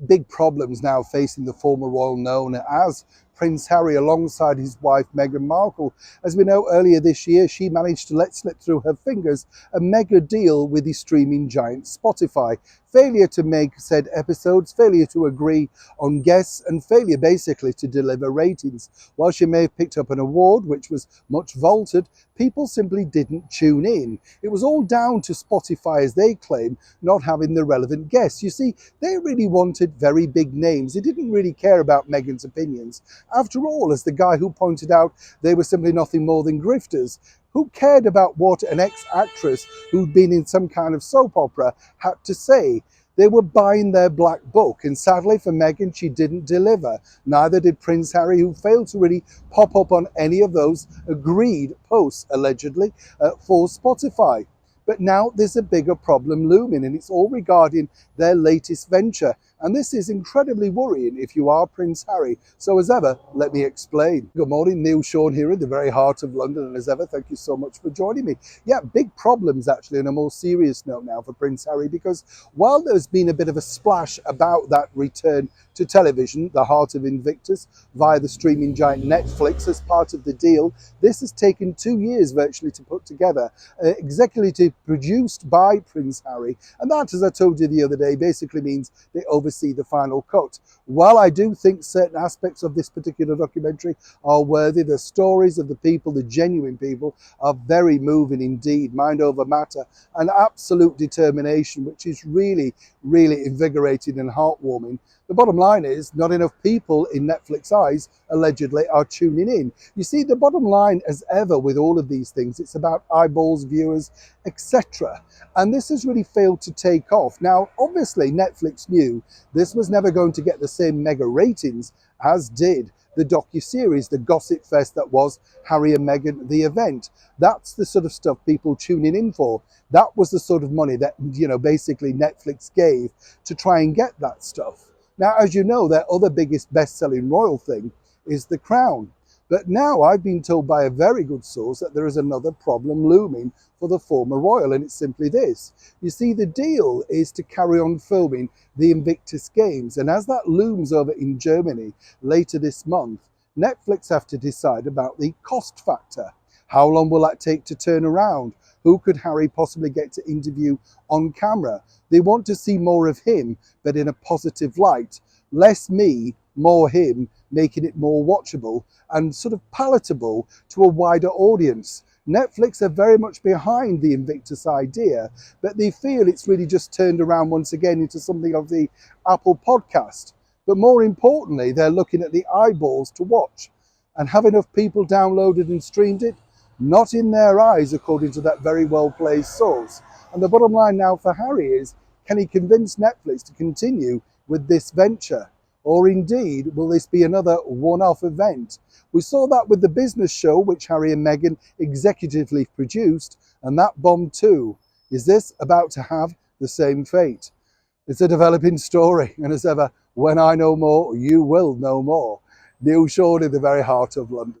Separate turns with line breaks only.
big problems now facing the former royal known as Prince Harry alongside his wife Meghan Markle. As we know, earlier this year she managed to let slip through her fingers a mega deal with the streaming giant Spotify. Failure to make said episodes, failure to agree on guests, and failure basically to deliver ratings. While she may have picked up an award which was much vaulted, people simply didn't tune in. It was all down to Spotify, as they claim, not having the relevant guests. You see, they really wanted very big names. They didn't really care about Meghan's opinions. After all, as the guy who pointed out, they were simply nothing more than grifters. Who cared about what an ex-actress who'd been in some kind of soap opera had to say? They were buying their black book, and sadly for Meghan, she didn't deliver. Neither did Prince Harry, who failed to really pop up on any of those agreed posts, allegedly, for Spotify. But now there's a bigger problem looming, and it's all regarding their latest venture. And this is incredibly worrying if you are Prince Harry. So as ever, let me explain. Good morning, Neil Sean here in the very heart of London. And as ever, thank you so much for joining me. Yeah, big problems actually on a more serious note now for Prince Harry, because while there's been a bit of a splash about that return to television, the heart of Invictus, via the streaming giant Netflix as part of the deal, this has taken 2 years virtually to put together, executive produced by Prince Harry. And that, as I told you the other day, basically means they oversee the final cut. While I do think certain aspects of this particular documentary are worthy, the stories of the people, the genuine people, are very moving indeed. Mind over matter and absolute determination, which is really, really invigorating and heartwarming. The bottom line is not enough people in Netflix eyes allegedly are tuning in. You see, the bottom line, as ever with all of these things, it's about eyeballs, viewers, etc. And this has really failed to take off. Now, obviously, Netflix knew this was never going to get the same mega ratings as did the docu-series, the gossip fest that was Harry and Meghan, the event. That's the sort of stuff people tuning in for. That was the sort of money that, basically Netflix gave to try and get that stuff. Now, as you know, their other biggest best-selling royal thing is The Crown. But now I've been told by a very good source that there is another problem looming for the former royal, and it's simply this. You see, the deal is to carry on filming the Invictus Games, and as that looms over in Germany later this month, Netflix have to decide about the cost factor. How long will that take to turn around? Who could Harry possibly get to interview on camera? They want to see more of him, but in a positive light. Less me, more him, making it more watchable and sort of palatable to a wider audience. Netflix are very much behind the Invictus idea, but they feel it's really just turned around once again into something of the Apple podcast. But more importantly, they're looking at the eyeballs to watch. And have enough people downloaded and streamed it? Not in their eyes, according to that very well-placed source. And the bottom line now for Harry is, can he convince Netflix to continue with this venture? Or indeed, will this be another one-off event? We saw that with the business show, which Harry and Meghan executively produced, and that bombed too. Is this about to have the same fate? It's a developing story, and as ever, when I know more, you will know more. Neil Sean in the very heart of London.